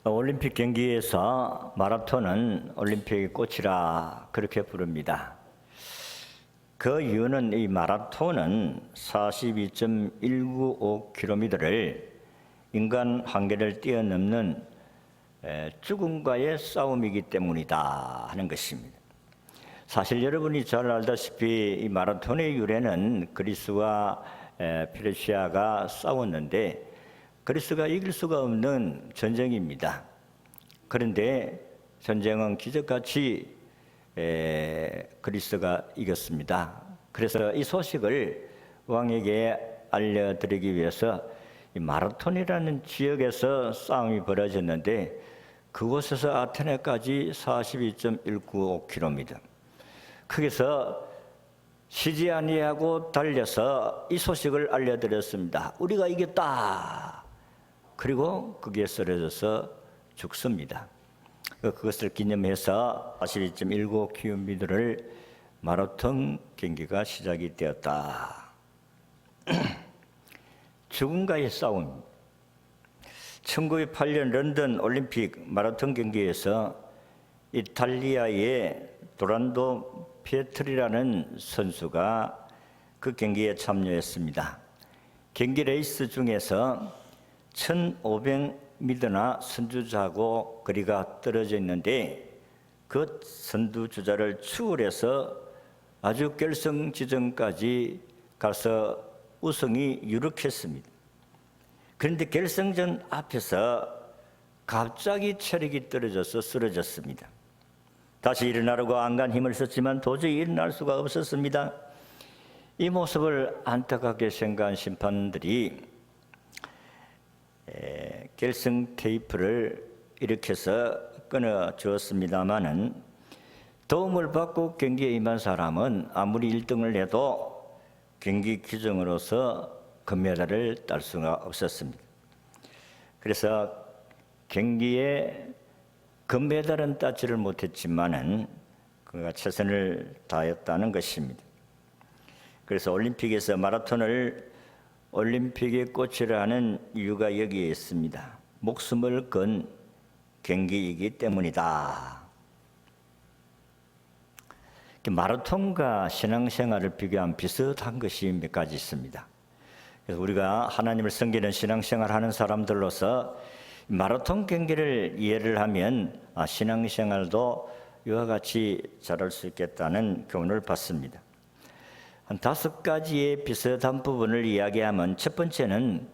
올림픽 경기에서 마라톤은 올림픽의 꽃이라 그렇게 부릅니다. 그 이유는 이 마라톤은 42.195km를 인간 한계를 뛰어넘는 죽음과의 싸움이기 때문이다 하는 것입니다. 사실 여러분이 잘 알다시피 이 마라톤의 유래는 그리스와 페르시아가 싸웠는데 그리스가 이길 수가 없는 전쟁입니다. 그런데 전쟁은 기적같이 그리스가 이겼습니다. 그래서 이 소식을 왕에게 알려드리기 위해서 이 마라톤이라는 지역에서 싸움이 벌어졌는데 그곳에서 아테네까지 42.195km. 거기서 쉬지 아니하고 달려서 이 소식을 알려드렸습니다. 우리가 이겼다. 그리고 거기에 쓰러져서 죽습니다. 그것을 기념해서 42.195km를 마라톤 경기가 시작이 되었다. 죽음과의 싸움. 1908년 런던 올림픽 마라톤 경기에서 이탈리아의 도란도 피에트리라는 선수가 그 경기에 참여했습니다. 경기 레이스 중에서 1500m나 선두주자하고 거리가 떨어져 있는데 그 선두주자를 추월해서 아주 결승 지점까지 가서 우승이 유력했습니다. 그런데 결승전 앞에서 갑자기 체력이 떨어져서 쓰러졌습니다. 다시 일어나려고 안간 힘을 썼지만 도저히 일어날 수가 없었습니다. 이 모습을 안타깝게 생각한 심판들이 결승 테이프를 일으켜서 끊어 주었습니다마는 도움을 받고 경기에 임한 사람은 아무리 1등을 해도 경기 규정으로서 금메달을 딸 수가 없었습니다. 그래서 경기에 금메달은 따지를 못했지만은 그가 최선을 다했다는 것입니다. 그래서 올림픽에서 마라톤을 올림픽의 꽃이라는 이유가 여기에 있습니다. 목숨을 건 경기이기 때문이다. 마라톤과 신앙생활을 비교한 비슷한 것이 몇 가지 있습니다. 그래서 우리가 하나님을 섬기는 신앙생활하는 사람들로서 마라톤 경기를 이해를 하면 신앙생활도 이와 같이 잘할 수 있겠다는 교훈을 받습니다. 한 5가지의 비슷한 부분을 이야기하면 첫 번째는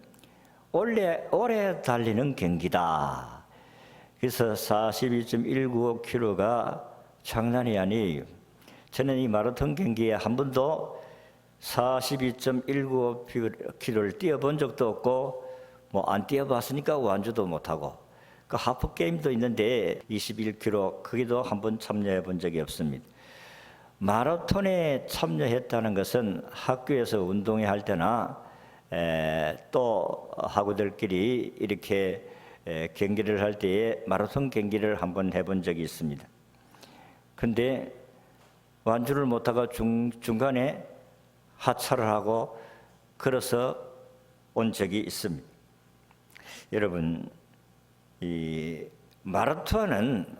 오래 달리는 경기다. 그래서 42.195km가 장난이 아니에요. 저는 이 마라톤 경기에 한 번도 42.195km를 뛰어본 적도 없고 안 뛰어봤으니까 완주도 못하고 그 하프 게임도 있는데 21km 거기도 한 번 참여해 본 적이 없습니다. 마라톤에 참여했다는 것은 학교에서 운동회 할 때나 또 학우들끼리 이렇게 경기를 할 때에 마라톤 경기를 한번 해본 적이 있습니다. 그런데 완주를 못하고 중간에 하차를 하고 걸어서 온 적이 있습니다. 여러분, 이 마라톤은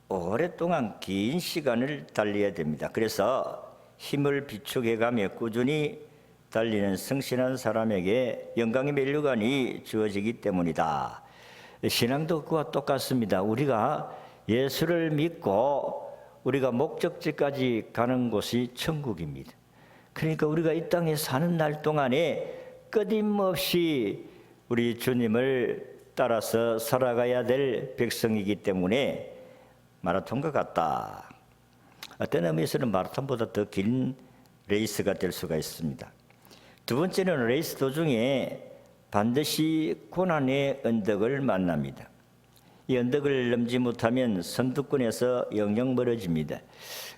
오랫동안 긴 시간을 달려야 됩니다. 그래서 힘을 비축해가며 꾸준히 달리는 성실한 사람에게 영광의 면류관이 주어지기 때문이다. 신앙도 그와 똑같습니다. 우리가 예수를 믿고 우리가 목적지까지 가는 곳이 천국입니다. 그러니까 우리가 이 땅에 사는 날 동안에 끊임없이 우리 주님을 따라서 살아가야 될 백성이기 때문에 마라톤과 같다. 어떤 의미에서는 마라톤보다 더 긴 레이스가 될 수가 있습니다. 두 번째는 레이스 도중에 반드시 고난의 언덕을 만납니다. 이 언덕을 넘지 못하면 선두권에서 영영 멀어집니다.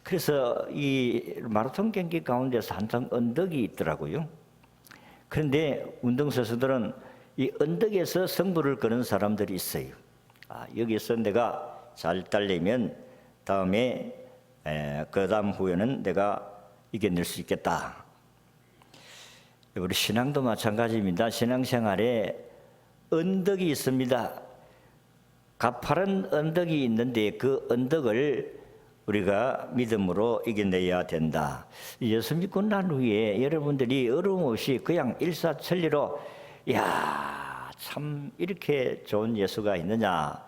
그래서 이 마라톤 경기 가운데서 항상 언덕이 있더라고요. 그런데 운동선수들은 이 언덕에서 승부를 거는 사람들이 있어요. 여기서 내가 잘 달리면 다음에 그 다음 후에는 내가 이겨낼 수 있겠다. 우리 신앙도 마찬가지입니다. 신앙생활에 언덕이 있습니다. 가파른 언덕이 있는데 그 언덕을 우리가 믿음으로 이겨내야 된다. 예수 믿고 난 후에 여러분들이 어려움 없이 그냥 일사천리로 야, 참 이렇게 좋은 예수가 있느냐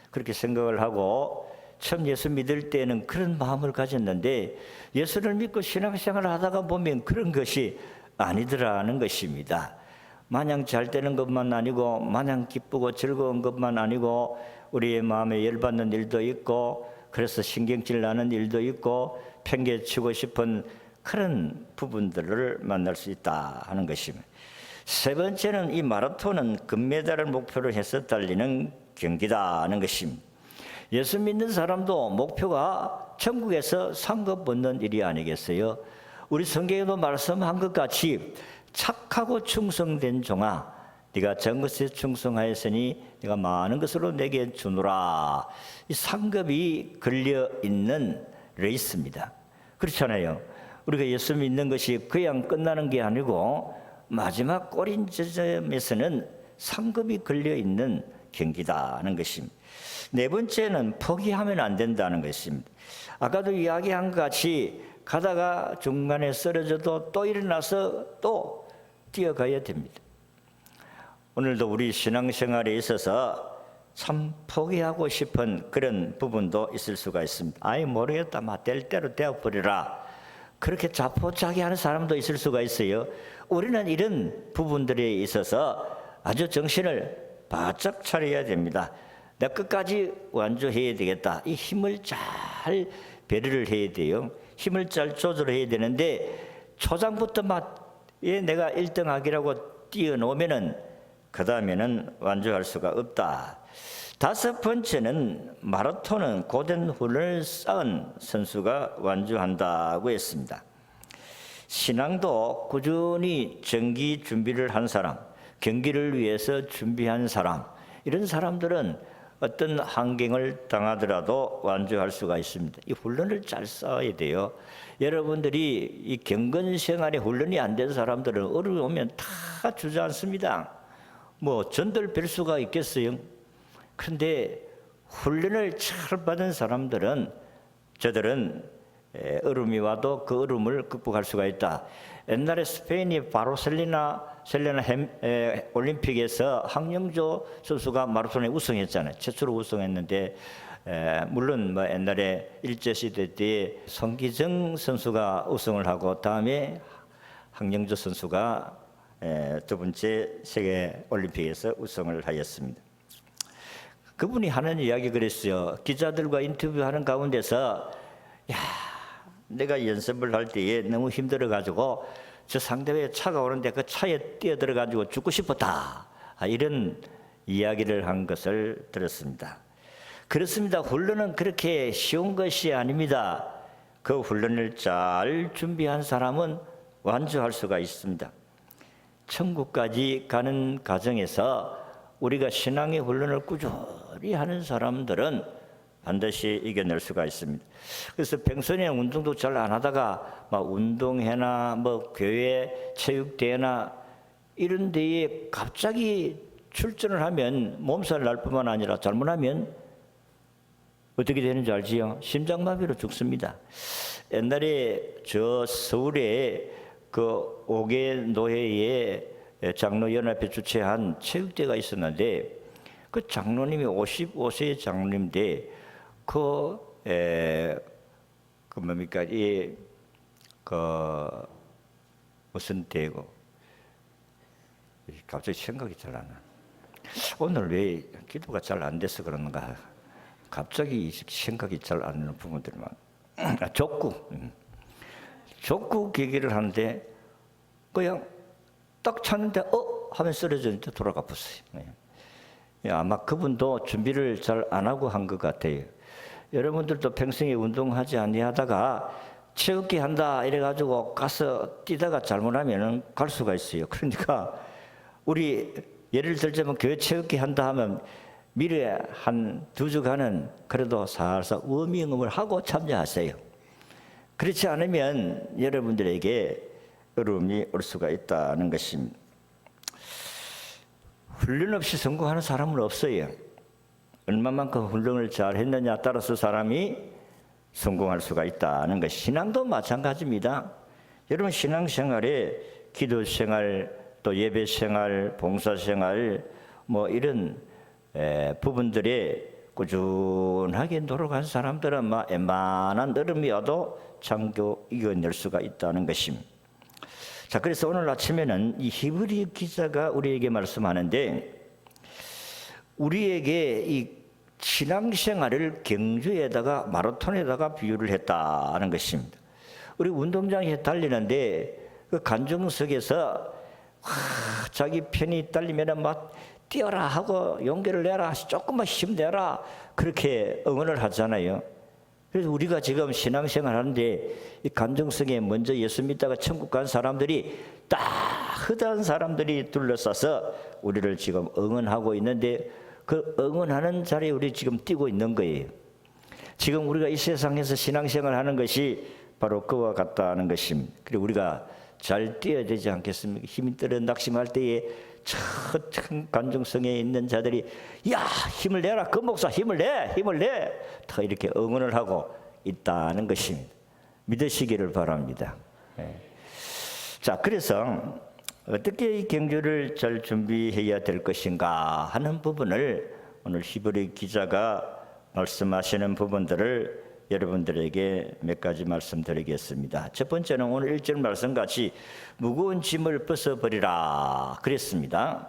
그렇게 생각을 하고 처음 예수 믿을 때는 그런 마음을 가졌는데 예수를 믿고 신앙생활을 하다가 보면 그런 것이 아니더라는 것입니다. 마냥 잘 되는 것만 아니고 마냥 기쁘고 즐거운 것만 아니고 우리의 마음에 열받는 일도 있고 그래서 신경질 나는 일도 있고 팽개치고 싶은 그런 부분들을 만날 수 있다 하는 것입니다. 세 번째는 이 마라톤은 금메달을 목표로 해서 달리는 경기다 하는 것입니다. 예수 믿는 사람도 목표가 천국에서 상급 얻는 일이 아니겠어요? 우리 성경에도 말씀한 것 같이 착하고 충성된 종아 네가 적은 것에 충성하였으니 네가 많은 것으로 내게 주노라. 이 상급이 걸려있는 레이스입니다. 그렇잖아요. 우리가 예수 믿는 것이 그냥 끝나는 게 아니고 마지막 꼬린 지점에서는 상급이 걸려있는 경기다 하는 것입니다. 네 번째는 포기하면 안 된다는 것입니다. 아까도 이야기한 것 같이 가다가 중간에 쓰러져도 또 일어나서 또 뛰어가야 됩니다. 오늘도 우리 신앙생활에 있어서 참 포기하고 싶은 그런 부분도 있을 수가 있습니다. 아이 모르겠다, 될 대로 되어버리라. 그렇게 자포자기하는 사람도 있을 수가 있어요. 우리는 이런 부분들에 있어서 아주 정신을 바짝 차려야 됩니다. 내가 끝까지 완주해야 되겠다. 이 힘을 잘 배려를 해야 돼요. 힘을 잘 조절해야 되는데 초장부터 내가 1등하기라고 뛰어놓으면은 그 다음에는 완주할 수가 없다. 다섯 번째는 마라톤은 고된 훈련을 쌓은 선수가 완주한다고 했습니다. 신앙도 꾸준히 정기 준비를 한 사람, 경기를 위해서 준비한 사람, 이런 사람들은 어떤 환경을 당하더라도 완주할 수가 있습니다. 이 훈련을 잘 쌓아야 돼요. 여러분들이 이 경건 생활에 훈련이 안 된 사람들은 어려우면 다 주저앉습니다. 전들 뵐 수가 있겠어요? 그런데 훈련을 잘 받은 사람들은 저들은 어려움이 와도 그 어려움을 극복할 수가 있다. 옛날에 스페인이 바르셀로나 올림픽에서 황영조 선수가 마라톤에 우승했잖아요. 최초로 우승했는데 물론 옛날에 일제시대 때 손기정 선수가 우승을 하고 다음에 황영조 선수가 두 번째 세계 올림픽에서 우승을 하였습니다. 그분이 하는 이야기 그랬어요. 기자들과 인터뷰하는 가운데서 내가 연습을 할 때에 너무 힘들어가지고 저 상대방의 차가 오는데 그 차에 뛰어들어가지고 죽고 싶었다. 이런 이야기를 한 것을 들었습니다. 그렇습니다. 훈련은 그렇게 쉬운 것이 아닙니다. 그 훈련을 잘 준비한 사람은 완주할 수가 있습니다. 천국까지 가는 과정에서 우리가 신앙의 훈련을 꾸준히 하는 사람들은 반드시 이겨낼 수가 있습니다. 그래서 평소에 운동도 잘 안 하다가 운동회나 교회 체육대회나 이런 데에 갑자기 출전을 하면 몸살 날 뿐만 아니라 잘못하면 어떻게 되는지 알지요? 심장마비로 죽습니다. 옛날에 저 서울에 그 5개 노회의 장로연합회 주최한 체육대회가 있었는데 그 장로님이 55세의 장로님인데 무슨 대고 갑자기 생각이 잘 안 나. 오늘 왜 기도가 잘 안 돼서 그런가? 갑자기 생각이 잘 안 나는 부분들만. 족구 계기를 하는데 그냥 딱 찼는데 하면 쓰러졌는데 돌아가 버렸어요. 아마 그분도 준비를 잘 안 하고 한 것 같아요. 여러분들도 평생에 운동하지 아니하다가 체육회 한다 이래가지고 가서 뛰다가 잘못하면 갈 수가 있어요. 그러니까 우리 예를 들자면 교회 체육회 한다 하면 미래 한 2주간은 그래도 살살 워밍업을 하고 참여하세요. 그렇지 않으면 여러분들에게 어려움이 올 수가 있다는 것입니다. 훈련 없이 성공하는 사람은 없어요. 얼마만큼 훈련을 잘 했느냐 따라서 사람이 성공할 수가 있다는 것. 신앙도 마찬가지입니다. 여러분 신앙생활에 기도생활, 또 예배생활, 봉사생활 뭐 이런 부분들에 꾸준하게 노력한 사람들은 웬만한 얼음이 와도 참고 이겨낼 수가 있다는 것입니다. 자, 그래서 오늘 아침에는 이 히브리 기자가 우리에게 말씀하는데 우리에게 이 신앙생활을 경주에다가 마라톤에다가 비유를 했다는 것입니다. 우리 운동장에 달리는데 그 관중석에서 자기 편이 딸리면 막 뛰어라 하고 용기를 내라, 조금만 힘내라 그렇게 응원을 하잖아요. 그래서 우리가 지금 신앙생활 하는데 이 관중석에 먼저 예수 믿다가 천국 간 사람들이 딱 허다한 사람들이 둘러싸서 우리를 지금 응원하고 있는데 그 응원하는 자리에 우리 지금 뛰고 있는 거예요. 지금 우리가 이 세상에서 신앙생활 하는 것이 바로 그와 같다는 것입니다. 그리고 우리가 잘 뛰어야 되지 않겠습니까? 힘이 들어 낙심할 때에 저 관중성에 있는 자들이 야 힘을 내라, 그 목사 힘을 내 더 이렇게 응원을 하고 있다는 것입니다. 믿으시기를 바랍니다. 자, 그래서 어떻게 이 경주를 잘 준비해야 될 것인가 하는 부분을 오늘 히브리 기자가 말씀하시는 부분들을 여러분들에게 몇 가지 말씀드리겠습니다. 첫 번째는 오늘 1절 말씀같이 무거운 짐을 벗어버리라 그랬습니다.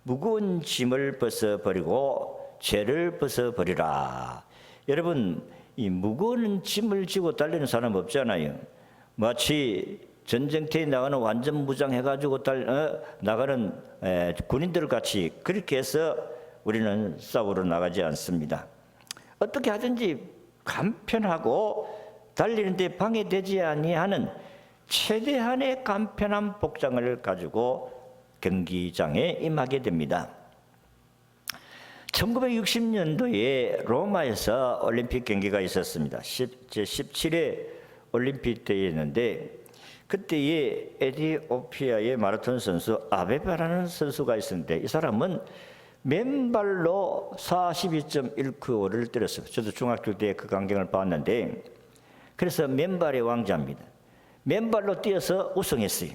무거운 짐을 벗어버리고 죄를 벗어버리라. 여러분, 이 무거운 짐을 지고 달리는 사람 없잖아요. 마치 전쟁터에 나가는 완전 무장해가지고 나가는 군인들 같이 그렇게 해서 우리는 싸우러 나가지 않습니다. 어떻게 하든지 간편하고 달리는데 방해되지 아니하는 최대한의 간편한 복장을 가지고 경기장에 임하게 됩니다. 1960년도에 로마에서 올림픽 경기가 있었습니다. 제17회 올림픽 대회였는데 그때에 에티오피아의 마라톤 선수 아베바라는 선수가 있었는데 이 사람은 맨발로 42.195를 때렸어요. 저도 중학교 때 그 광경을 봤는데 그래서 맨발의 왕자입니다. 맨발로 뛰어서 우승했어요.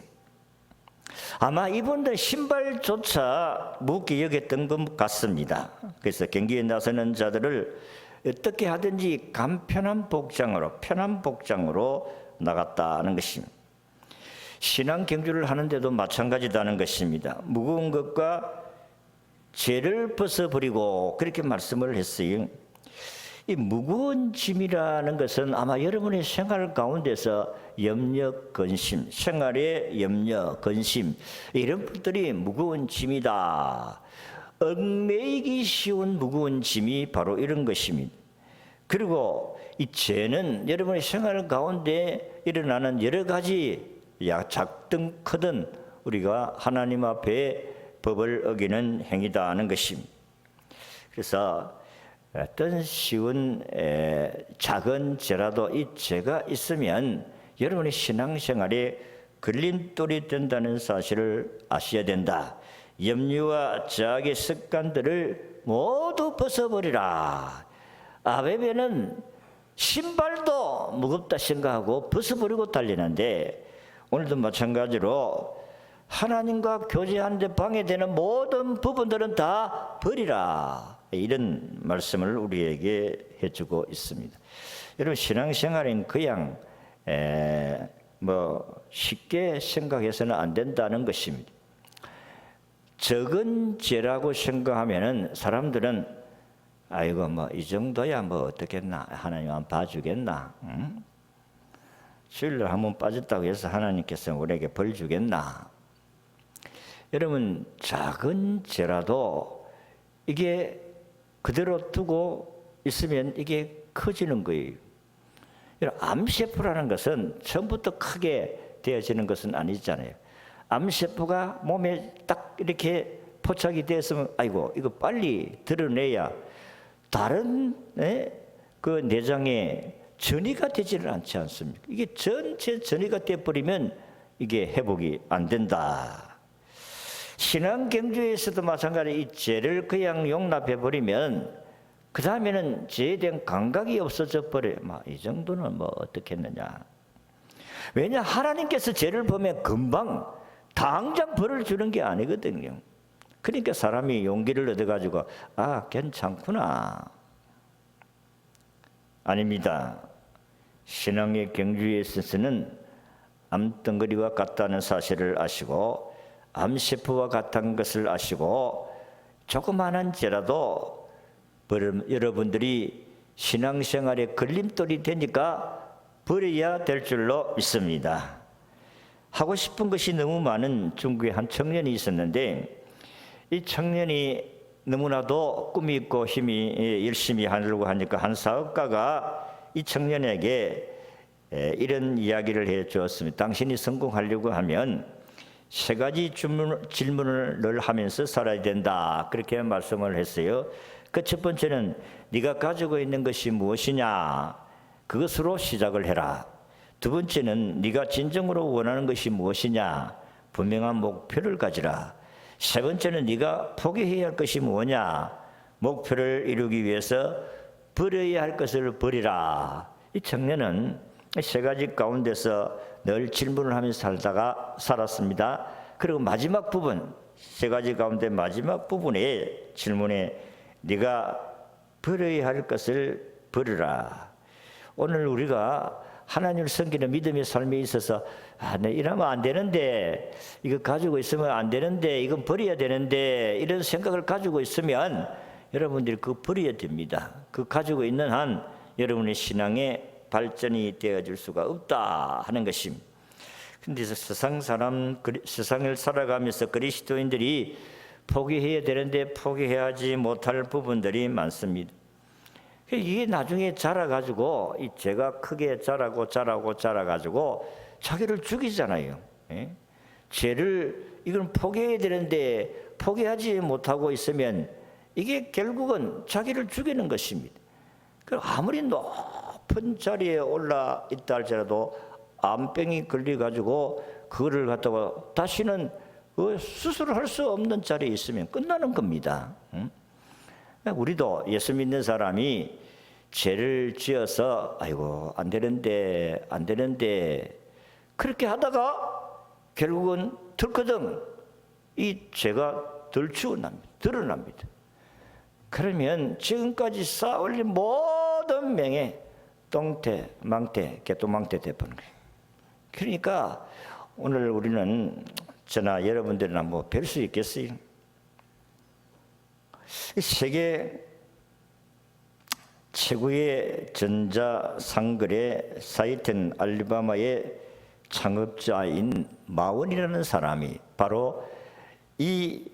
아마 이분들 신발조차 무겁게 여겼던 것 같습니다. 그래서 경기에 나서는 자들을 어떻게 하든지 간편한 복장으로 편한 복장으로 나갔다는 것입니다. 신앙 경주를 하는데도 마찬가지다는 것입니다. 무거운 것과 죄를 벗어버리고 그렇게 말씀을 했어요. 이 무거운 짐이라는 것은 아마 여러분의 생활 가운데서 염려, 근심, 생활의 염려, 근심 이런 것들이 무거운 짐이다. 얽매이기 쉬운 무거운 짐이 바로 이런 것입니다. 그리고 이 죄는 여러분의 생활 가운데 일어나는 여러 가지 작든 크든 우리가 하나님 앞에 법을 어기는 행위다 하는 것입니다. 그래서 어떤 쉬운 작은 죄라도 이 죄가 있으면 여러분의 신앙생활에 걸림돌이 된다는 사실을 아셔야 된다. 염려와 죄악의 습관들을 모두 벗어버리라. 아베베는 신발도 무겁다 생각하고 벗어버리고 달리는데 오늘도 마찬가지로 하나님과 교제하는데 방해되는 모든 부분들은 다 버리라. 이런 말씀을 우리에게 해주고 있습니다. 여러분 신앙생활은 그냥 쉽게 생각해서는 안 된다는 것입니다. 적은 죄라고 생각하면은 사람들은 아이고 이 정도야 어떻겠나 하나님 안 봐주겠나 주일날 한번 빠졌다고 해서 하나님께서 우리에게 벌 주겠나. 여러분 작은 죄라도 이게 그대로 두고 있으면 이게 커지는 거예요. 암세포라는 것은 처음부터 크게 되어지는 것은 아니잖아요. 암세포가 몸에 딱 이렇게 포착이 되었으면 아이고 이거 빨리 드러내야 다른 그 내장에 전이가 되지를 않지 않습니까? 이게 전체 전이가 되어버리면 이게 회복이 안 된다. 신앙 경주에서도 마찬가지 이 죄를 그냥 용납해 버리면 그 다음에는 죄에 대한 감각이 없어져 버려요. 이 정도는 뭐 어떻겠느냐. 왜냐, 하나님께서 죄를 보면 금방 당장 벌을 주는 게 아니거든요. 그러니까 사람이 용기를 얻어가지고 괜찮구나. 아닙니다. 신앙의 경주에 있어서는 암덩어리와 같다는 사실을 아시고 암세포와 같은 것을 아시고 조그마한 죄라도 여러분들이 신앙생활에 걸림돌이 되니까 버려야 될 줄로 믿습니다. 하고 싶은 것이 너무 많은 중국에 한 청년이 있었는데, 이 청년이 너무나도 꿈이 있고 힘이 열심히 하려고 하니까 한 사업가가 이 청년에게 이런 이야기를 해 주었습니다. 당신이 성공하려고 하면 3가지 질문을 늘 하면서 살아야 된다. 그렇게 말씀을 했어요. 그 첫 번째는 네가 가지고 있는 것이 무엇이냐, 그것으로 시작을 해라. 두 번째는 네가 진정으로 원하는 것이 무엇이냐, 분명한 목표를 가지라. 세 번째는 네가 포기해야 할 것이 뭐냐, 목표를 이루기 위해서 버려야 할 것을 버리라. 이 청년은 3가지 가운데서 늘 질문을 하면서 살았습니다. 그리고 마지막 부분, 3가지 가운데 마지막 부분의 질문에 네가 버려야 할 것을 버려라. 오늘 우리가 하나님을 섬기는 믿음의 삶에 있어서 내 이러면 안 되는데, 이거 가지고 있으면 안 되는데, 이건 버려야 되는데, 이런 생각을 가지고 있으면 여러분들이 그거 버려야 됩니다. 그 가지고 있는 한 여러분의 신앙의 발전이 되어질 수가 없다 하는 것입니다. 그런데 세상을 살아가면서 그리스도인들이 포기해야 되는데 포기해야지 못할 부분들이 많습니다. 이게 나중에 자라가지고 이 죄가 크게 자라가지고 자기를 죽이잖아요. 죄를 이건 포기해야 되는데 포기하지 못하고 있으면 이게 결국은 자기를 죽이는 것입니다. 아무리 높은 자리에 올라 있다 할지라도 암병이 걸려가지고 그거를 갖다가 다시는 수술을 할 수 없는 자리에 있으면 끝나는 겁니다. 우리도 예수 믿는 사람이 죄를 지어서 아이고 안 되는데 그렇게 하다가 결국은 덜커덩 이 죄가 드러납니다. 그러면 지금까지 쌓아올린 모든 명예 똥태, 망태, 개똥망태 돼버린 거예요. 그러니까 오늘 우리는 저나 여러분들이나 뵐 수 있겠어요? 세계 최고의 전자상거래 사이트인 알리바마의 창업자인 마원이라는 사람이 바로 이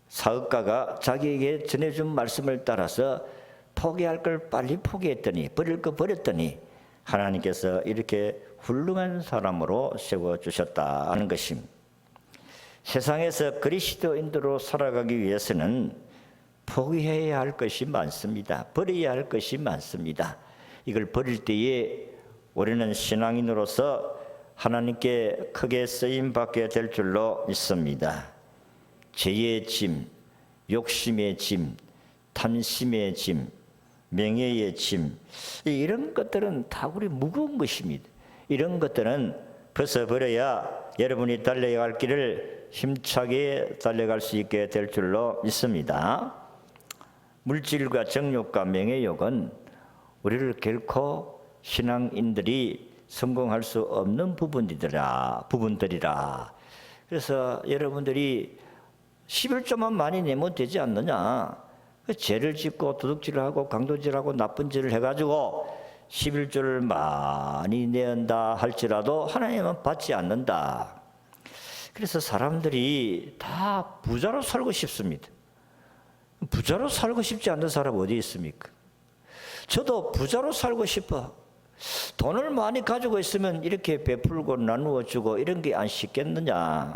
사업가가 자기에게 전해준 말씀을 따라서 포기할 걸 빨리 포기했더니, 버릴 거 버렸더니 하나님께서 이렇게 훌륭한 사람으로 세워주셨다 하는 것입니다. 세상에서 그리스도인으로 살아가기 위해서는 포기해야 할 것이 많습니다. 버려야 할 것이 많습니다. 이걸 버릴 때에 우리는 신앙인으로서 하나님께 크게 쓰임받게 될 줄로 믿습니다. 죄의 짐, 욕심의 짐, 탐심의 짐, 명예의 짐, 이런 것들은 다 우리 무거운 것입니다. 이런 것들은 벗어버려야 여러분이 달려갈 길을 힘차게 달려갈 수 있게 될 줄로 믿습니다. 물질과 정욕과 명예욕은 우리를 결코 신앙인들이 성공할 수 없는 부분들이라. 그래서 여러분들이 11조만 많이 내면 되지 않느냐. 죄를 짓고 도둑질을 하고 강도질하고 나쁜 짓을 해가지고 11조를 많이 내한다 할지라도 하나님은 받지 않는다. 그래서 사람들이 다 부자로 살고 싶습니다. 부자로 살고 싶지 않는 사람 어디 있습니까? 저도 부자로 살고 싶어. 돈을 많이 가지고 있으면 이렇게 베풀고 나누어 주고 이런 게 안 쉽겠느냐.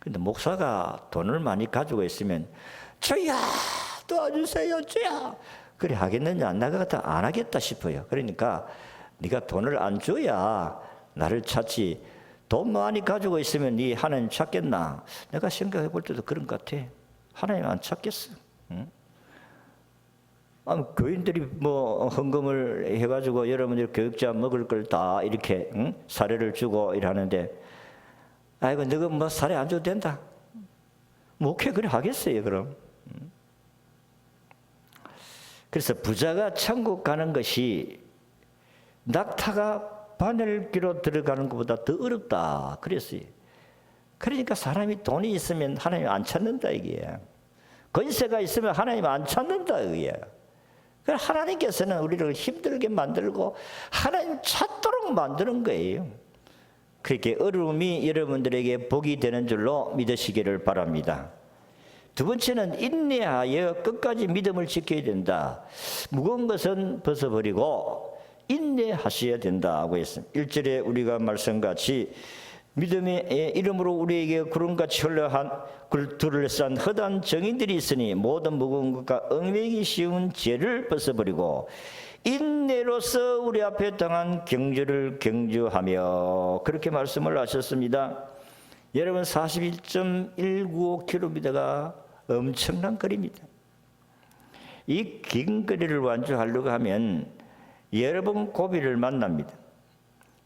근데 목사가 돈을 많이 가지고 있으면 저야 도와주세요 저야 그래 하겠느냐. 내가 같아 안 하겠다 싶어요. 그러니까 네가 돈을 안 줘야 나를 찾지. 돈 많이 가지고 있으면 네 하나님 찾겠나. 내가 생각해 볼 때도 그런 것 같아. 하나님 안 찾겠어. 교인들이 뭐 헌금을 해가지고 여러분들 교육자 먹을 걸 다 이렇게 사료를 주고 이러는데, 아이고 너가 뭐 사료 안 줘도 된다. 목회 그래 하겠어요 그럼? 그래서 부자가 천국 가는 것이 낙타가 바늘기로 들어가는 것보다 더 어렵다 그랬어요. 그러니까 사람이 돈이 있으면 하나님 안 찾는다 이게. 권세가 있으면 하나님 안 찾는다 이게. 그래서 하나님께서는 우리를 힘들게 만들고 하나님 찾도록 만드는 거예요. 그렇게 어려움이 여러분들에게 복이 되는 줄로 믿으시기를 바랍니다. 두 번째는 인내하여 끝까지 믿음을 지켜야 된다. 무거운 것은 벗어버리고 인내하셔야 된다고 했습니다. 1절에 우리가 말씀같이 믿음의 이름으로 우리에게 구름같이 흘러한 둘러싼 허다한 정인들이 있으니 모든 무거운 것과 얽매이기 쉬운 죄를 벗어버리고 인내로서 우리 앞에 당한 경주를 경주하며 그렇게 말씀을 하셨습니다. 여러분 41.195km가 엄청난 거리입니다. 이 긴 거리를 완주하려고 하면 여러 번 고비를 만납니다.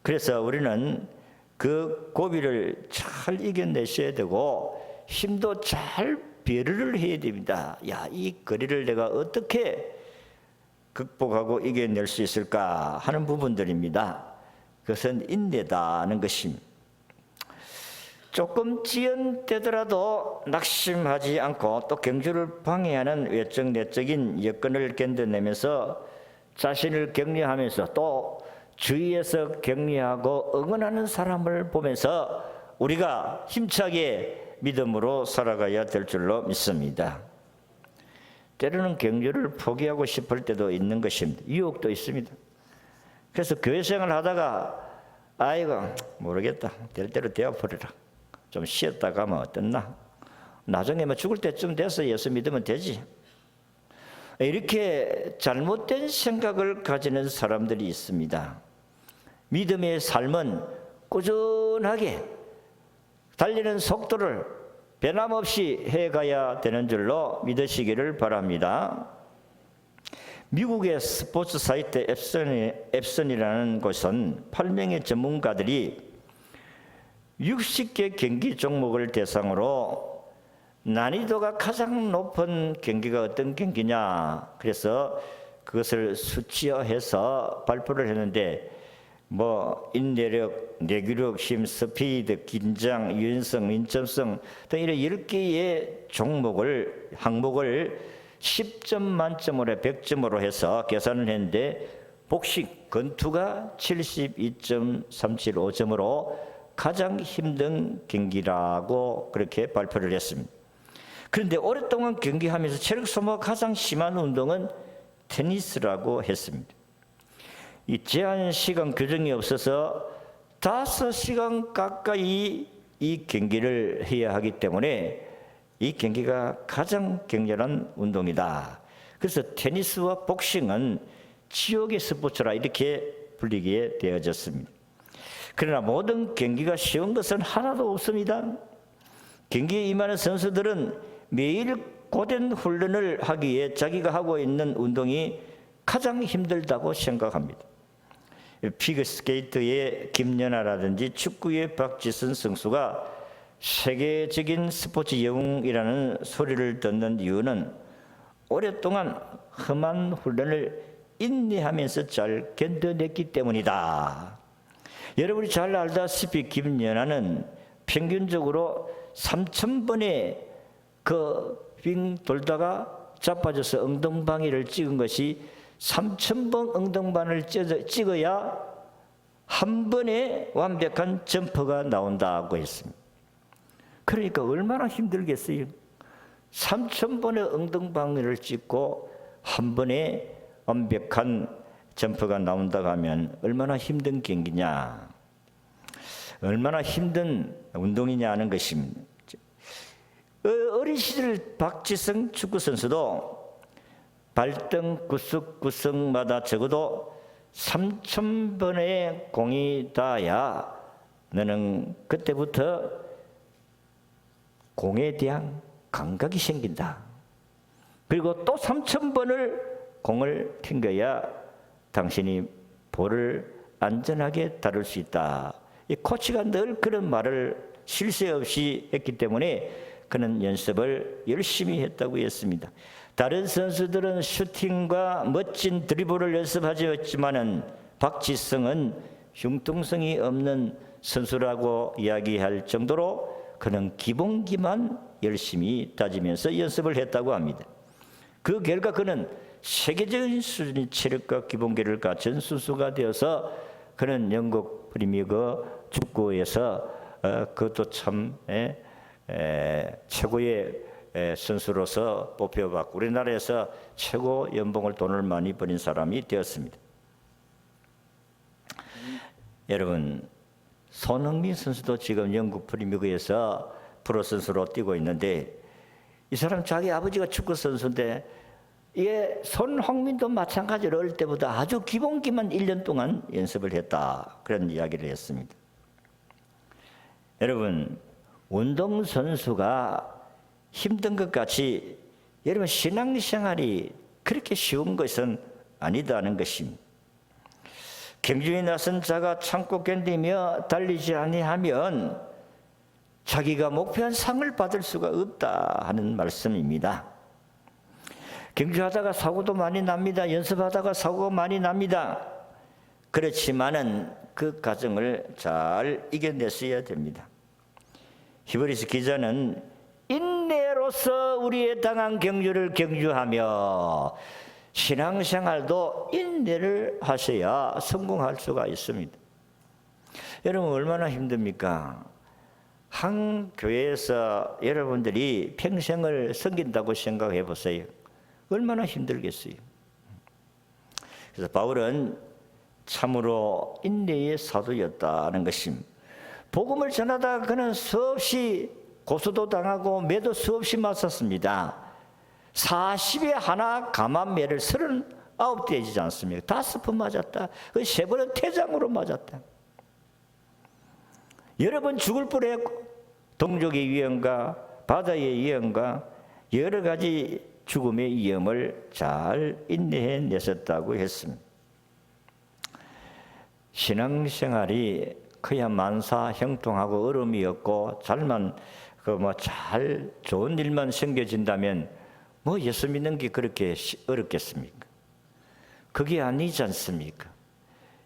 그래서 우리는 그 고비를 잘 이겨내셔야 되고 힘도 잘 배려를 해야 됩니다. 야, 이 거리를 내가 어떻게 극복하고 이겨낼 수 있을까 하는 부분들입니다. 그것은 인내다는 것입니다. 조금 지연되더라도 낙심하지 않고 또 경주를 방해하는 외적 내적인 여건을 견뎌내면서 자신을 격려하면서 또 주위에서 격려하고 응원하는 사람을 보면서 우리가 힘차게 믿음으로 살아가야 될 줄로 믿습니다. 때로는 경주를 포기하고 싶을 때도 있는 것입니다. 유혹도 있습니다. 그래서 교회 생활을 하다가 아이고 모르겠다. 될 대로 되어버리라. 좀 쉬었다 가면 어떻나? 나중에 뭐 죽을 때쯤 돼서 예수 믿으면 되지. 이렇게 잘못된 생각을 가지는 사람들이 있습니다. 믿음의 삶은 꾸준하게 달리는 속도를 변함없이 해가야 되는 줄로 믿으시기를 바랍니다. 미국의 스포츠 사이트 앱슨이라는 곳은 8명의 전문가들이 60개 경기 종목을 대상으로 난이도가 가장 높은 경기가 어떤 경기냐, 그래서 그것을 수치화해서 발표를 했는데 뭐 인내력, 내규력, 힘, 스피드, 긴장, 유연성, 민첩성 등 이런 10개의 항목을 10점 만점으로 100점으로 해서 계산을 했는데 복싱, 권투가 72.375점으로 가장 힘든 경기라고 그렇게 발표를 했습니다. 그런데 오랫동안 경기하면서 체력 소모가 가장 심한 운동은 테니스라고 했습니다. 이 제한 시간 규정이 없어서 5시간 가까이 이 경기를 해야 하기 때문에 이 경기가 가장 격렬한 운동이다. 그래서 테니스와 복싱은 지옥의 스포츠라 이렇게 불리게 되어졌습니다. 그러나 모든 경기가 쉬운 것은 하나도 없습니다. 경기에 임하는 선수들은 매일 고된 훈련을 하기에 자기가 하고 있는 운동이 가장 힘들다고 생각합니다. 피겨스케이트의 김연아라든지 축구의 박지선 선수가 세계적인 스포츠 영웅이라는 소리를 듣는 이유는 오랫동안 험한 훈련을 인내하면서 잘 견뎌냈기 때문이다. 여러분이 잘 알다시피 김연아는 평균적으로 3,000번의 빙 돌다가 자빠져서 엉덩방이를 찍은 것이 3,000번 엉덩방을 찍어야 한 번에 완벽한 점퍼가 나온다고 했습니다. 그러니까 얼마나 힘들겠어요. 3,000번의 엉덩방을 찍고 한 번에 완벽한 점퍼가 나온다고 하면 얼마나 힘든 경기냐, 얼마나 힘든 운동이냐 하는 것입니다. 어린 시절 박지성 축구선수도 발등 구석구석마다 적어도 3,000번의 공이 닿아야 너는 그때부터 공에 대한 감각이 생긴다. 그리고 또 3,000번을 공을 튕겨야 당신이 볼을 안전하게 다룰 수 있다. 이 코치가 늘 그런 말을 쉴 새 없이 했기 때문에 그는 연습을 열심히 했다고 했습니다. 다른 선수들은 슈팅과 멋진 드리블을 연습하지만은 박지성은 융통성이 없는 선수라고 이야기할 정도로 그는 기본기만 열심히 따지면서 연습을 했다고 합니다. 그 결과 그는 세계적인 수준의 체력과 기본기를 갖춘 선수가 되어서 그는 영국 프리미어리그 축구에서 그것도 참 최고의 선수로서 뽑혀봤고 우리나라에서 최고 연봉을 돈을 많이 버린 사람이 되었습니다. 여러분, 손흥민 선수도 지금 영국 프리미어리그에서 프로 선수로 뛰고 있는데 이 사람 자기 아버지가 축구 선수인데 이게 손흥민도 마찬가지로 어릴 때보다 아주 기본기만 1년 동안 연습을 했다. 그런 이야기를 했습니다. 여러분, 운동선수가 힘든 것 같이 여러분 신앙생활이 그렇게 쉬운 것은 아니다는 것입니다. 경주에 나선 자가 참고 견디며 달리지 아니하면 자기가 목표한 상을 받을 수가 없다 하는 말씀입니다. 경주하다가 사고도 많이 납니다. 연습하다가 사고가 많이 납니다. 그렇지만은 그 과정을 잘 이겨냈어야 됩니다. 히브리서 기자는 인내로서 우리의 당한 경주를 경주하며 신앙생활도 인내를 하셔야 성공할 수가 있습니다. 여러분 얼마나 힘듭니까? 한 교회에서 여러분들이 평생을 섬긴다고 생각해 보세요. 얼마나 힘들겠어요. 그래서 바울은 참으로 인내의 사도였다는 것입니다. 복음을 전하다가 그는 수없이 고소도 당하고 매도 수없이 맞았습니다. 40에 하나 감암매를 39대이지 않습니까? 5번 맞았다. 그 3번은 태장으로 맞았다. 여러 번 죽을 뻔했고 동족의 위험과 바다의 위험과 여러 가지 죽음의 위험을 잘 인내해냈었다고 했습니다. 신앙생활이 그야 만사 형통하고 어려움이 없고 잘만 잘 좋은 일만 생겨진다면 예수 믿는 게 그렇게 어렵겠습니까? 그게 아니지 않습니까?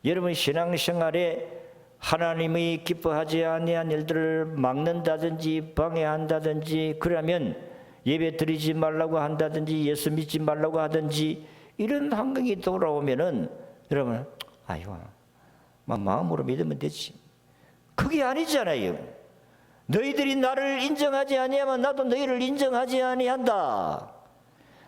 여러분 신앙생활에 하나님이 기뻐하지 아니한 일들을 막는다든지 방해한다든지 그러면 예배 드리지 말라고 한다든지 예수 믿지 말라고 하든지 이런 환경이 돌아오면은 여러분 아이고 마음으로 믿으면 되지. 그게 아니잖아요. 너희들이 나를 인정하지 아니하면 나도 너희를 인정하지 아니한다.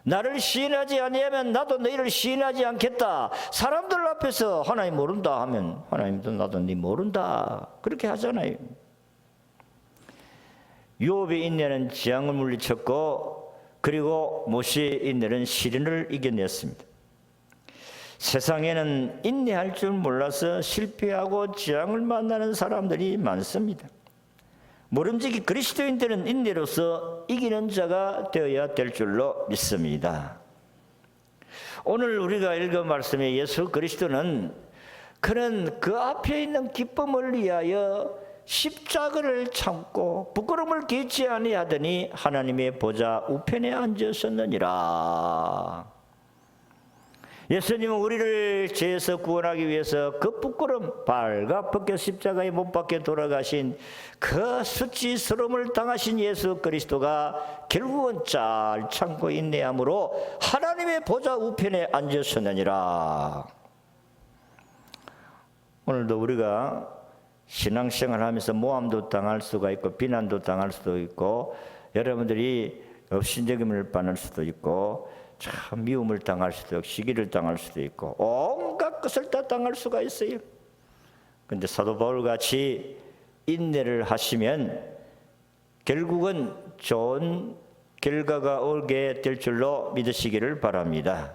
나를 시인하지 아니하면 나도 너희를 시인하지 않겠다. 사람들 앞에서 하나님 모른다 하면 하나님도 나도 네 모른다. 그렇게 하잖아요. 요업의 인내는 재앙을 물리쳤고 그리고 모세의 인내는 시련을 이겨냈습니다. 세상에는 인내할 줄 몰라서 실패하고 재앙을 만나는 사람들이 많습니다. 모름지기 그리스도인들은 인내로서 이기는 자가 되어야 될 줄로 믿습니다. 오늘 우리가 읽은 말씀의 예수 그리스도는 그는 그 앞에 있는 기쁨을 위하여 십자가를 참고 부끄러움을 개치 아니하더니 하나님의 보좌 우편에 앉으셨느니라. 예수님은 우리를 죄에서 구원하기 위해서 그 부끄러움 발가벗겨 십자가에 못 박혀 돌아가신 그 수치스러움을 당하신 예수 그리스도가 결국은 잘 참고 인내함으로 하나님의 보좌 우편에 앉으셨느니라. 오늘도 우리가 신앙생활 하면서 모함도 당할 수가 있고 비난도 당할 수도 있고 여러분들이 업신여김을 받을 수도 있고 참 미움을 당할 수도 있고 시기를 당할 수도 있고 온갖 것을 다 당할 수가 있어요. 그런데 사도 바울같이 인내를 하시면 결국은 좋은 결과가 오게 될 줄로 믿으시기를 바랍니다.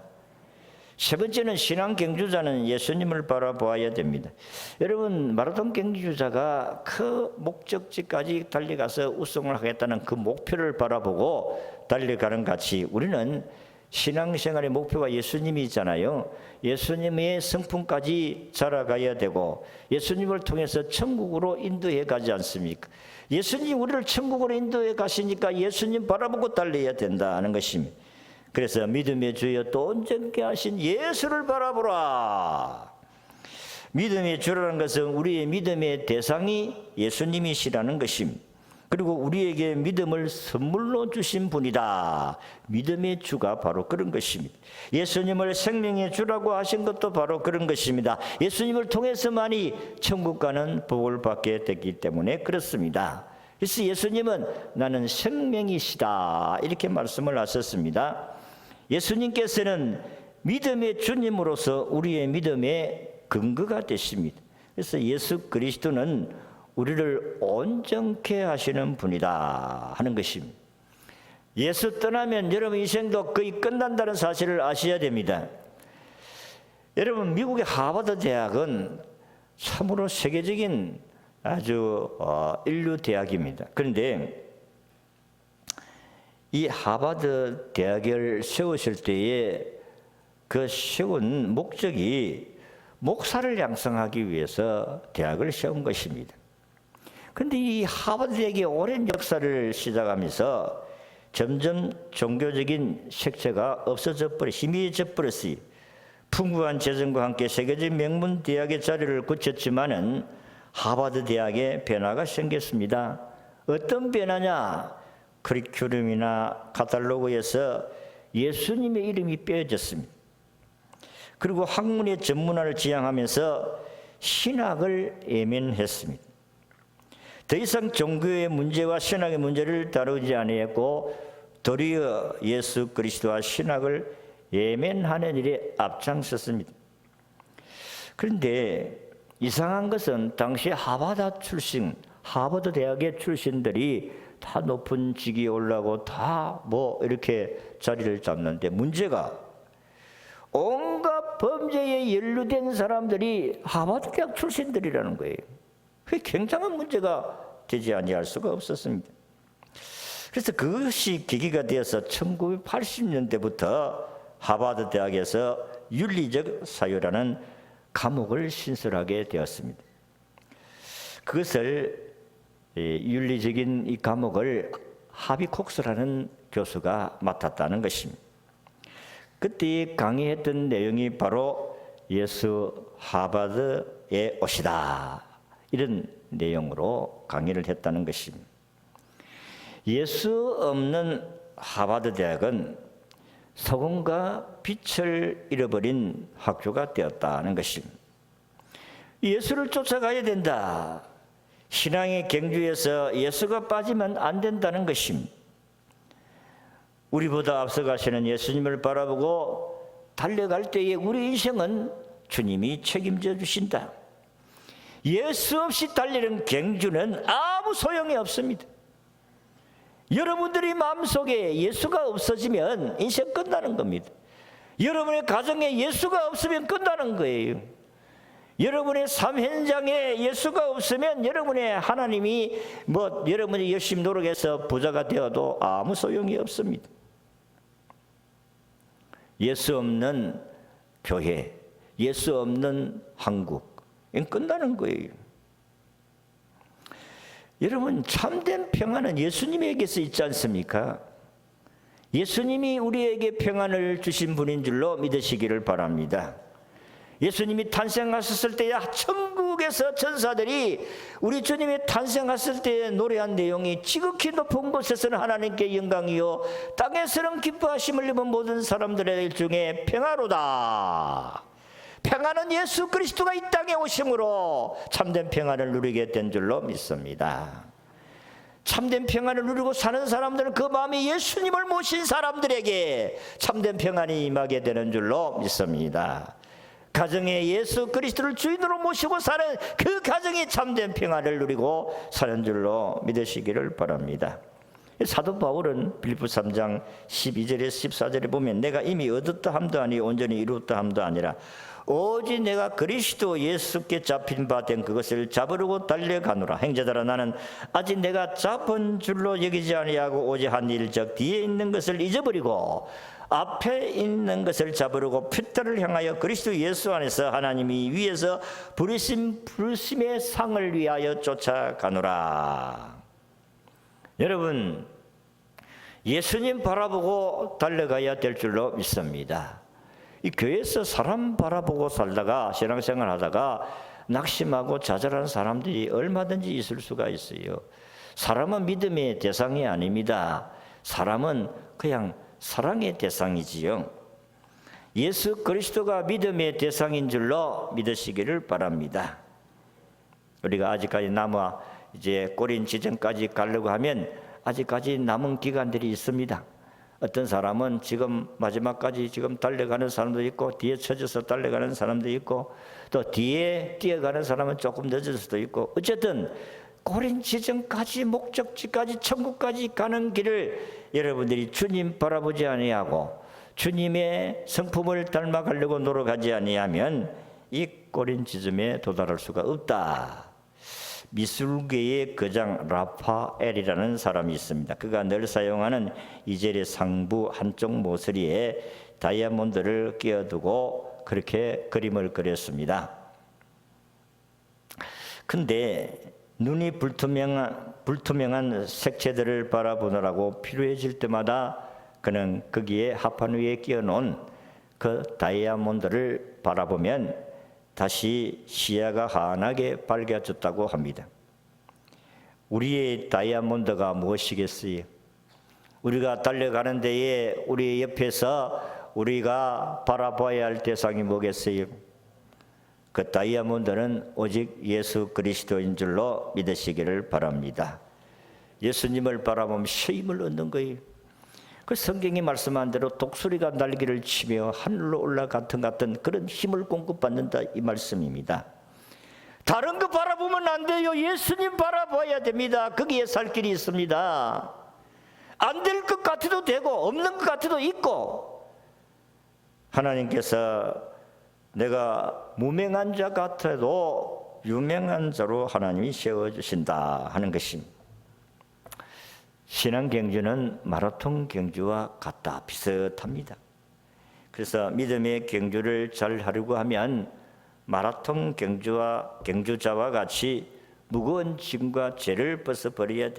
세 번째는 신앙 경주자는 예수님을 바라보아야 됩니다. 여러분 마라톤 경주자가 그 목적지까지 달려가서 우승을 하겠다는 그 목표를 바라보고 달려가는 같이 우리는 신앙생활의 목표가 예수님이잖아요. 예수님의 성품까지 자라가야 되고 예수님을 통해서 천국으로 인도해 가지 않습니까? 예수님 우리를 천국으로 인도해 가시니까 예수님 바라보고 달려야 된다는 것입니다. 그래서 믿음의 주여 또 온전케 하신 예수를 바라보라. 믿음의 주라는 것은 우리의 믿음의 대상이 예수님이시라는 것입니다. 그리고 우리에게 믿음을 선물로 주신 분이다. 믿음의 주가 바로 그런 것입니다. 예수님을 생명의 주라고 하신 것도 바로 그런 것입니다. 예수님을 통해서만이 천국 가는 복을 받게 됐기 때문에 그렇습니다. 그래서 예수님은 나는 생명이시다 이렇게 말씀을 하셨습니다. 예수님께서는 믿음의 주님으로서 우리의 믿음의 근거가 되십니다. 그래서 예수 그리스도는 우리를 온전케 하시는 분이다 하는 것입니다. 예수 떠나면 여러분 인생도 거의 끝난다는 사실을 아셔야 됩니다. 여러분 미국의 하버드 대학은 참으로 세계적인 아주 인류 대학입니다. 그런데 이 하버드 대학을 세우실 때에 그 세운 목적이 목사를 양성하기 위해서 대학을 세운 것입니다. 그런데 이 하버드 대학이 오랜 역사를 시작하면서 점점 종교적인 색채가 없어져 버려 희미해져 버렸어요. 풍부한 재정과 함께 세계적 명문 대학의 자리를 굳혔지만은 하버드 대학에 변화가 생겼습니다. 어떤 변화냐? 커리큘럼이나 카탈로그에서 예수님의 이름이 빼어졌습니다. 그리고 학문의 전문화를 지향하면서 신학을 예면했습니다. 더 이상 종교의 문제와 신학의 문제를 다루지 아니했고 도리어 예수 그리스도와 신학을 예면하는 일에 앞장섰습니다. 그런데 이상한 것은 당시 하버드 대학의 출신들이 다 높은 직위에 올라가고 다 이렇게 자리를 잡는데 문제가 온갖 범죄에 연루된 사람들이 하버드 대학 출신들이라는 거예요. 그게 굉장한 문제가 되지 아니할 수가 없었습니다. 그래서 그것이 계기가 되어서 1980년대부터 하버드 대학에서 윤리적 사유라는 과목을 신설하게 되었습니다. 그것을 윤리적인 이 과목을 하비 콕스라는 교수가 맡았다는 것입니다. 그때 강의했던 내용이 바로 예수 하버드에 오시다 이런 내용으로 강의를 했다는 것입니다. 예수 없는 하버드 대학은 소금과 빛을 잃어버린 학교가 되었다는 것입니다. 예수를 쫓아가야 된다. 신앙의 경주에서 예수가 빠지면 안 된다는 것입니다. 우리보다 앞서가시는 예수님을 바라보고 달려갈 때에 우리 인생은 주님이 책임져 주신다. 예수 없이 달리는 경주는 아무 소용이 없습니다. 여러분들이 마음속에 예수가 없어지면 인생 끝나는 겁니다. 여러분의 가정에 예수가 없으면 끝나는 거예요. 여러분의 삶 현장에 예수가 없으면 여러분의 하나님이 여러분이 열심히 노력해서 부자가 되어도 아무 소용이 없습니다. 예수 없는 교회, 예수 없는 한국, 이건 끝나는 거예요. 여러분 참된 평안은 예수님에게서 있지 않습니까? 예수님이 우리에게 평안을 주신 분인 줄로 믿으시기를 바랍니다. 예수님이 탄생하셨을 때야 천국에서 천사들이 우리 주님이 탄생하셨을 때 노래한 내용이 지극히 높은 곳에서는 하나님께 영광이요 땅에서는 기뻐하심을 입은 모든 사람들 중에 평화로다. 평안은 예수 그리스도가 이 땅에 오심으로 참된 평안을 누리게 된 줄로 믿습니다. 참된 평안을 누리고 사는 사람들은 그 마음이 예수님을 모신 사람들에게 참된 평안이 임하게 되는 줄로 믿습니다. 가정에 예수 그리스도를 주인으로 모시고 사는 그 가정이 참된 평안을 누리고 사는 줄로 믿으시기를 바랍니다. 사도 바울은 빌립보 3장 12절에서 14절에 보면 내가 이미 얻었다 함도 아니 온전히 이루었다 함도 아니라 오직 내가 그리스도 예수께 잡힌 바 된 그것을 잡으려고 달려가노라. 형제들아 나는 아직 내가 잡은 줄로 여기지 아니하고 오직 한 일적 뒤에 있는 것을 잊어버리고 앞에 있는 것을 잡으려고 표대를 향하여 그리스도 예수 안에서 하나님이 위에서 부르심의 상을 위하여 쫓아가노라. 여러분, 예수님 바라보고 달려가야 될 줄로 믿습니다. 이 교회에서 사람 바라보고 살다가 신앙생활 하다가 낙심하고 좌절하는 사람들이 얼마든지 있을 수가 있어요. 사람은 믿음의 대상이 아닙니다. 사람은 그냥 사랑의 대상이지요. 예수 그리스도가 믿음의 대상인 줄로 믿으시기를 바랍니다. 우리가 아직까지 남아 이제 꼬린 지점까지 가려고 하면 아직까지 남은 기간들이 있습니다. 어떤 사람은 지금 마지막까지 지금 달려가는 사람도 있고, 뒤에 쳐져서 달려가는 사람도 있고, 또 뒤에 뛰어가는 사람은 조금 늦을 수도 있고, 어쨌든 꼬린 지점까지, 목적지까지, 천국까지 가는 길을 여러분들이 주님 바라보지 아니하고 주님의 성품을 닮아가려고 노력하지 아니하면 이 꼬린 지점에 도달할 수가 없다. 미술계의 거장 라파엘이라는 사람이 있습니다. 그가 늘 사용하는 이젤의 상부 한쪽 모서리에 다이아몬드를 끼워두고 그렇게 그림을 그렸습니다. 근데 눈이 불투명한 색채들을 바라보느라고 필요해질 때마다 그는 거기에 합판 위에 끼워놓은 그 다이아몬드를 바라보면 다시 시야가 환하게 밝아졌다고 합니다. 우리의 다이아몬드가 무엇이겠어요? 우리가 달려가는 데에 우리 옆에서 우리가 바라봐야 할 대상이 뭐겠어요? 그 다이아몬드는 오직 예수 그리스도인 줄로 믿으시기를 바랍니다. 예수님을 바라보면 힘을 얻는 거예요. 그 성경이 말씀한 대로 독수리가 날개를 치며 하늘로 올라갔던 같은 그런 힘을 공급받는다 이 말씀입니다. 다른 거 바라보면 안 돼요. 예수님 바라봐야 됩니다. 거기에 살 길이 있습니다. 안 될 것 같아도 되고 없는 것 같아도 있고, 하나님께서 내가 무명한 자 같아도 유명한 자로 하나님이 세워주신다 하는 것입니다. 신앙 경주는 마라톤 경주와 같다, 비슷합니다. 그래서 믿음의 경주를 잘 하려고 하면 마라톤 경주자와 같이 무거운 짐과 죄를 벗어버려야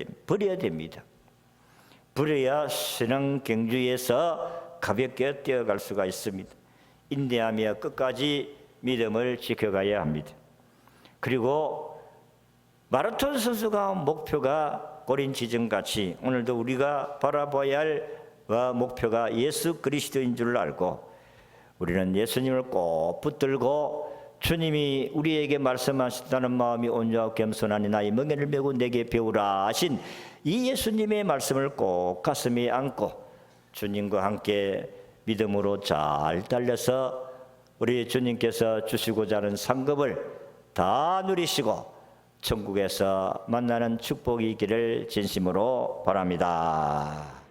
됩니다. 버려야 신앙 경주에서 가볍게 뛰어갈 수가 있습니다. 인내하며 끝까지 믿음을 지켜가야 합니다. 그리고 마라톤 선수가 목표가 꼬린 지점같이 오늘도 우리가 바라봐야 할 목표가 예수 그리스도인 줄 알고 우리는 예수님을 꼭 붙들고 주님이 우리에게 말씀하셨다는 마음이 온유하고 겸손하니 나의 멍에를 메고 내게 배우라 하신 이 예수님의 말씀을 꼭 가슴에 안고 주님과 함께 믿음으로 잘 달려서 우리 주님께서 주시고자 하는 상급을 다 누리시고 천국에서 만나는 축복이 있기를 진심으로 바랍니다.